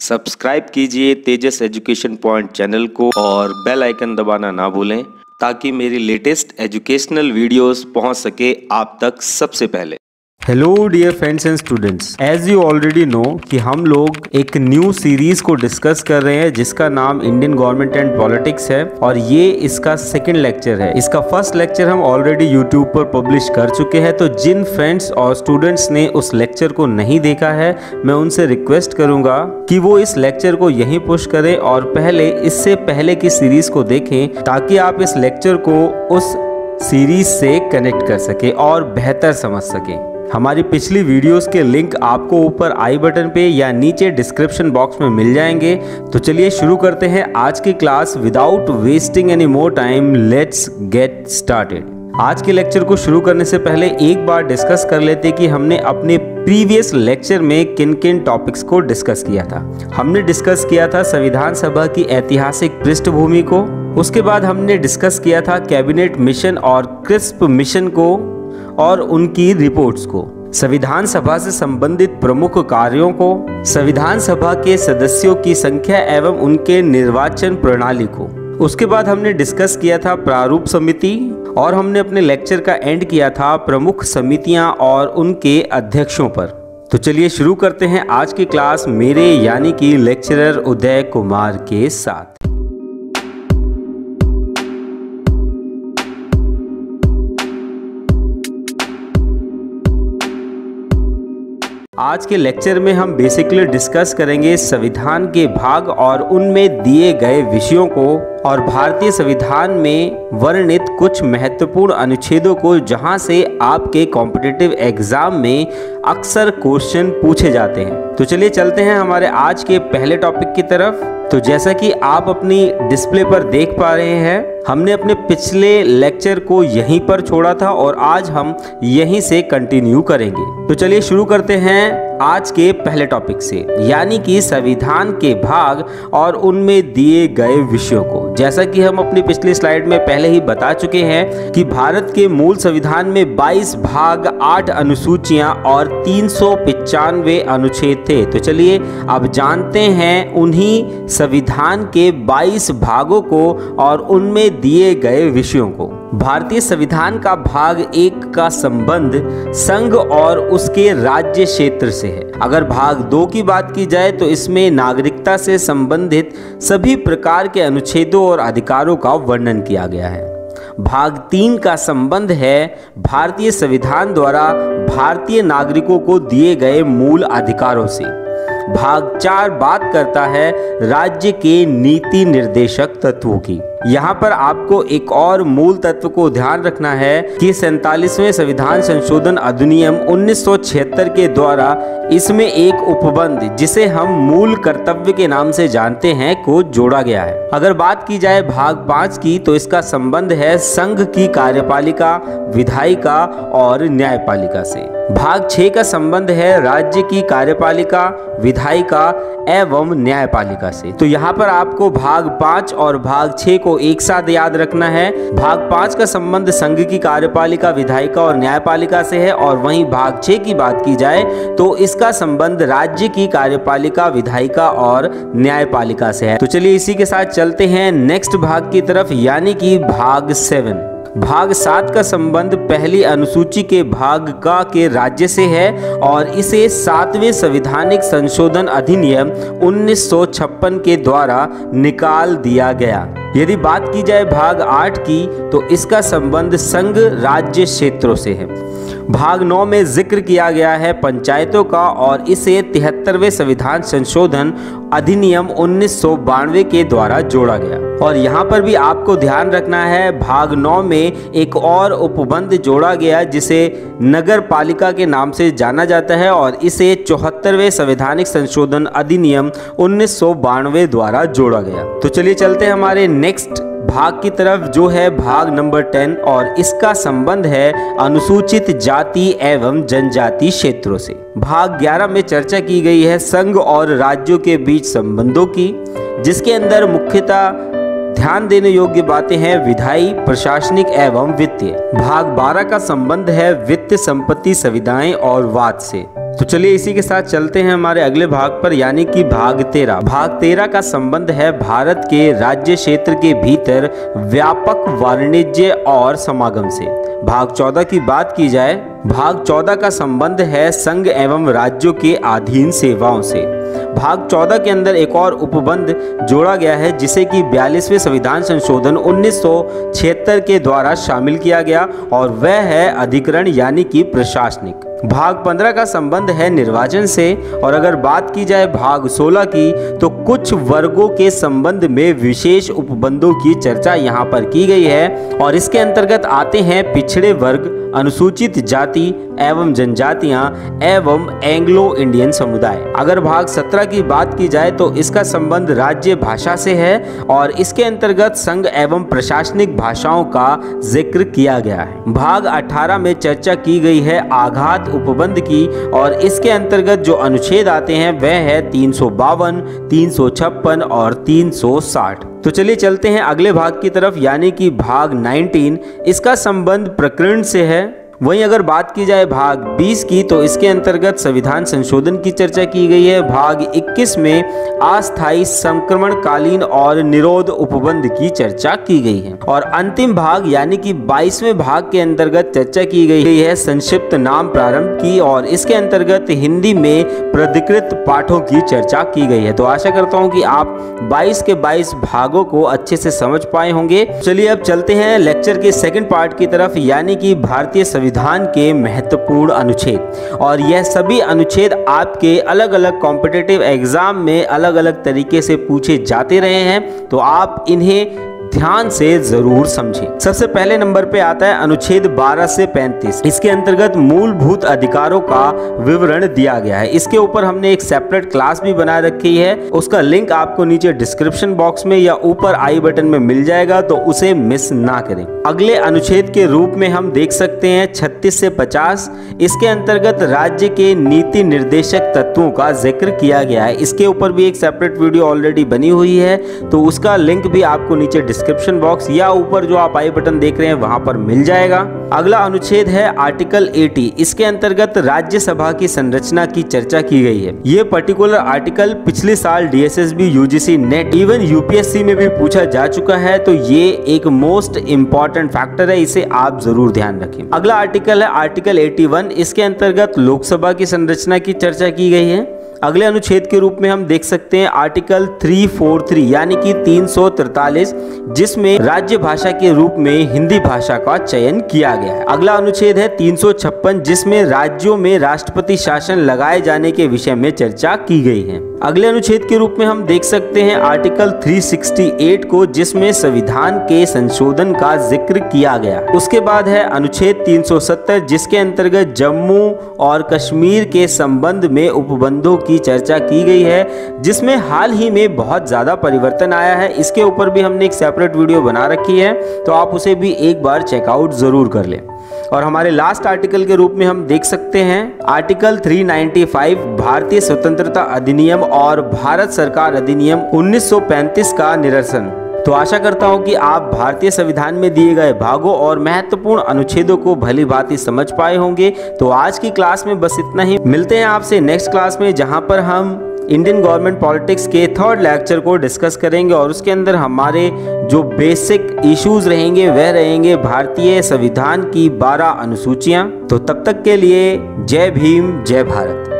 Subscribe कीजिए तेजस education point channel को और बेल आइकन दबाना ना भूलें ताकि मेरी लेटेस्ट एजुकेशनल वीडियोस पहुंच सके आप तक सबसे पहले। Hello dear friends and students, as you already know कि हम लोग एक न्यू सीरीज को डिस्कस कर रहे हैं जिसका नाम इंडियन गवर्नमेंट एंड पॉलिटिक्स है और ये इसका सेकंड लेक्चर है। इसका फर्स्ट लेक्चर हम ऑलरेडी यूट्यूब पर पब्लिश कर चुके हैं, तो जिन फ्रेंड्स और स्टूडेंट्स ने उस लेक्चर को नहीं देखा है मैं उनसे रिक्वेस्ट करूंगा कि वो इस लेक्चर को यहीं पुश करें और इससे पहले की सीरीज को देखें ताकि आप इस लेक्चर को उस सीरीज से कनेक्ट कर सके और बेहतर समझ सकें। हमारी पिछली वीडियोस के लिंक आपको ऊपर आई बटन पे या नीचे डिस्क्रिप्शन बॉक्स में मिल जाएंगे। तो चलिए शुरू करते हैं आज की class. Without wasting any more time, let's get started. आज के लेक्चर को शुरू करने से पहले एक बार डिस्कस कर लेते कि हमने अपने प्रीवियस लेक्चर में किन किन टॉपिक्स को डिस्कस किया था। हमने डिस्कस किया था संविधान सभा की ऐतिहासिक पृष्ठभूमि को, उसके बाद हमने डिस्कस किया था कैबिनेट मिशन और क्रिस्प मिशन को और उनकी रिपोर्ट्स को, संविधान सभा से संबंधित प्रमुख कार्यों को, संविधान सभा के सदस्यों की संख्या एवं उनके निर्वाचन प्रणाली को। उसके बाद हमने डिस्कस किया था प्रारूप समिति और हमने अपने लेक्चर का एंड किया था प्रमुख समितियां और उनके अध्यक्षों पर। तो चलिए शुरू करते हैं आज की क्लास मेरे यानी कि लेक्चरर उदय कुमार के साथ। आज के लेक्चर में हम बेसिकली डिस्कस करेंगे संविधान के भाग और उनमें दिए गए विषयों को और भारतीय संविधान में वर्णित कुछ महत्वपूर्ण अनुच्छेदों को जहां से आपके कॉम्पिटिटिव एग्जाम में अक्सर क्वेश्चन पूछे जाते हैं। तो चलिए चलते हैं हमारे आज के पहले टॉपिक की तरफ। तो जैसा कि आप अपनी डिस्प्ले पर देख पा रहे हैं, हमने अपने पिछले लेक्चर को यहीं पर छोड़ा था और आज हम यहीं से कंटिन्यू करेंगे। तो चलिए शुरू करते हैं आज के पहले टॉपिक से, यानी कि संविधान के भाग और उनमें दिए गए विषयों को। जैसा कि हम अपनी पिछली स्लाइड में पहले ही बता चुके हैं कि भारत के मूल संविधान में 22 भाग, 8 अनुसूचियां और 395 अनुच्छेद थे। तो चलिए अब जानते हैं उन्हीं संविधान के 22 भागों को और उनमें दिए गए विषयों को। भारतीय संविधान का भाग 1 का संबंध संघ और उसके राज्य क्षेत्र से है। अगर भाग 2 की बात की जाए तो इसमें नागरिकता से संबंधित सभी प्रकार के अनुच्छेदों और अधिकारों का वर्णन किया गया है। भाग 3 का संबंध है भारतीय संविधान द्वारा भारतीय नागरिकों को दिए गए मूल अधिकारों से। भाग 4 बात करता है राज्य के नीति निर्देशक तत्वों की। यहाँ पर आपको एक और मूल तत्व को ध्यान रखना है कि 47वें संविधान संशोधन अधिनियम 1976 के द्वारा इसमें एक उपबंध, जिसे हम मूल कर्तव्य के नाम से जानते हैं, को जोड़ा गया है। अगर बात की जाए भाग 5 की तो इसका संबंध है संघ की कार्यपालिका, विधायिका और न्यायपालिका से। भाग 6 का संबंध है राज्य की कार्यपालिका, विधायिका एवं न्यायपालिका से। तो यहाँ पर आपको भाग 5 और भाग 6 को एक साथ याद रखना है। भाग 5 का संबंध संघ की कार्यपालिका, विधायिका और न्यायपालिका से है और वहीं भाग 6 की बात की जाए तो इसका संबंध राज्य की कार्यपालिका, विधायिका और न्यायपालिका से है। तो चलिए इसी के साथ चलते हैं नेक्स्ट भाग की तरफ, यानी कि भाग 7। भाग 7 का संबंध पहली अनुसूची के भाग का के राज्य से है और इसे 7वें संवैधानिक संशोधन अधिनियम 1956 के द्वारा निकाल दिया गया। यदि बात की जाए भाग 8 की तो इसका संबंध संघ राज्य क्षेत्रों से है। भाग 9 में जिक्र किया गया है पंचायतों का और इसे 73वें संविधान संशोधन अधिनियम 1992 के द्वारा जोड़ा गया। और यहाँ पर भी आपको ध्यान रखना है, भाग 9 में एक और उपबंध जोड़ा गया जिसे नगर पालिका के नाम से जाना जाता है और इसे 74वें संवैधानिक संशोधन अधिनियम 1992 द्वारा जोड़ा गया। तो चलिए चलते हैं हमारे नेक्स्ट भाग की तरफ, जो है भाग नंबर 10 और इसका संबंध है अनुसूचित जाति एवं जनजाति क्षेत्रों से। भाग 11 में चर्चा की गई है संघ और राज्यों के बीच संबंधों की, जिसके अंदर मुख्यतः ध्यान देने योग्य बातें हैं विधायी, प्रशासनिक एवं वित्तीय। भाग 12 का संबंध है वित्त, संपत्ति, सुविधाएं और वाद से। तो चलिए इसी के साथ चलते हैं हमारे अगले भाग पर, यानी कि भाग 13। भाग 13 का संबंध है भारत के राज्य क्षेत्र के भीतर व्यापक वाणिज्य और समागम से। भाग 14 की बात की जाए, भाग 14 का संबंध है संघ एवं राज्यों के अधीन सेवाओं से। भाग 14 के अंदर एक और उपबंध जोड़ा गया है जिसे कि 42वें संविधान संशोधन 1976 के द्वारा शामिल किया गया, और वह है अधिकरण यानी कि प्रशासनिक। भाग 15 का संबंध है निर्वाचन से, और अगर बात की जाए भाग 16 की तो कुछ वर्गों के संबंध में विशेष उपबंधों की चर्चा यहाँ पर की गई है, और इसके अंतर्गत आते हैं पिछड़े वर्ग, अनुसूचित जाति एवं जनजातियां एवं एंग्लो इंडियन समुदाय। अगर भाग 17 की बात की जाए तो इसका संबंध राज्य भाषा से है, और इसके अंतर्गत संघ एवं प्रशासनिक भाषाओं का जिक्र किया गया है। भाग 18 में चर्चा की गई है आघात उपबंध की, और इसके अंतर्गत जो अनुच्छेद आते हैं वह है 352, 356 और 360। तो चलिए चलते हैं अगले भाग की तरफ, यानी कि भाग 19। इसका संबंध प्रकरण से है। वहीं अगर बात की जाए भाग 20 की तो इसके अंतर्गत संविधान संशोधन की चर्चा की गई है। भाग 21 में अस्थायी संक्रमणकालीन और निरोध उपबंध की चर्चा की गई है, और अंतिम भाग यानी कि 22वें भाग के अंतर्गत चर्चा की गई है संक्षिप्त नाम प्रारंभ की, और इसके अंतर्गत हिंदी में प्राधिकृत पाठों की चर्चा की गई है। तो आशा करता हूँ कि आप 22 के 22 भागों को अच्छे से समझ पाए होंगे। चलिए अब चलते हैं लेक्चर के सेकंड पार्ट की तरफ, यानी कि भारतीय संविधान के महत्वपूर्ण अनुच्छेद। और यह सभी अनुच्छेद आपके अलग अलग कॉम्पिटिटिव एग्जाम में अलग अलग तरीके से पूछे जाते रहे हैं, तो आप इन्हें ध्यान से जरूर समझें। सबसे पहले नंबर पे आता है अनुच्छेद 12 से 35। इसके अंतर्गत मूलभूत अधिकारों का विवरण दिया गया है। इसके ऊपर हमने एक सेपरेट क्लास भी बना रखी है, उसका लिंक आपको नीचे डिस्क्रिप्शन बॉक्स में या ऊपर आई बटन में मिल जाएगा, तो उसे मिस ना करें। अगले अनुच्छेद के रूप में हम देख सकते हैं 36 से 50। इसके अंतर्गत राज्य के नीति निर्देशक तत्वों का जिक्र किया गया है। इसके ऊपर भी एक सेपरेट वीडियो ऑलरेडी बनी हुई है, तो उसका लिंक भी आपको नीचे डिस्क्रिप्शन बॉक्स या ऊपर जो आप आई बटन देख रहे हैं वहां पर मिल जाएगा। अगला अनुच्छेद है आर्टिकल 80। इसके अंतर्गत राज्यसभा की संरचना की चर्चा की गई है। ये पर्टिकुलर आर्टिकल पिछले साल DSSB, UGC, net, even UPSC में भी पूछा जा चुका है, तो ये एक मोस्ट इंपॉर्टेंट फैक्टर है, इसे आप जरूर ध्यान रखें। अगला आर्टिकल है आर्टिकल 81। इसके अंतर्गत लोकसभा की संरचना की चर्चा की गई है। अगले अनुच्छेद के रूप में हम देख सकते हैं आर्टिकल 343 यानी कि 343, जिसमें राज्य भाषा के रूप में हिंदी भाषा का चयन किया गया है। अगला अनुच्छेद है 356, जिसमें राज्यों में राष्ट्रपति शासन लगाए जाने के विषय में चर्चा की गई है। अगले अनुच्छेद के रूप में हम देख सकते हैं आर्टिकल 368 को, जिसमें संविधान के संशोधन का जिक्र किया गया। उसके बाद है अनुच्छेद 370, जिसके अंतर्गत जम्मू और कश्मीर के संबंध में उपबंधों की चर्चा की गई है, जिसमें हाल ही में बहुत ज्यादा परिवर्तन आया है। इसके ऊपर भी हमने एक सेपरेट वीडियो बना रखी है, तो आप उसे भी एक बार चेकआउट जरूर कर लें। और हमारे लास्ट आर्टिकल के रूप में हम देख सकते हैं आर्टिकल 395 भारतीय स्वतंत्रता अधिनियम और भारत सरकार अधिनियम 1935 का निरसन। तो आशा करता हूं कि आप भारतीय संविधान में दिए गए भागों और महत्वपूर्ण अनुच्छेदों को भली भांति समझ पाए होंगे। तो आज की क्लास में बस इतना ही। मिलते हैं आपसे नेक्स्ट क्लास में, जहां पर हम इंडियन गवर्नमेंट पॉलिटिक्स के थर्ड लेक्चर को डिस्कस करेंगे, और उसके अंदर हमारे जो बेसिक इश्यूज रहेंगे वह रहेंगे भारतीय संविधान की 12 अनुसूचियां। तो तब तक के लिए जय भीम, जय भारत।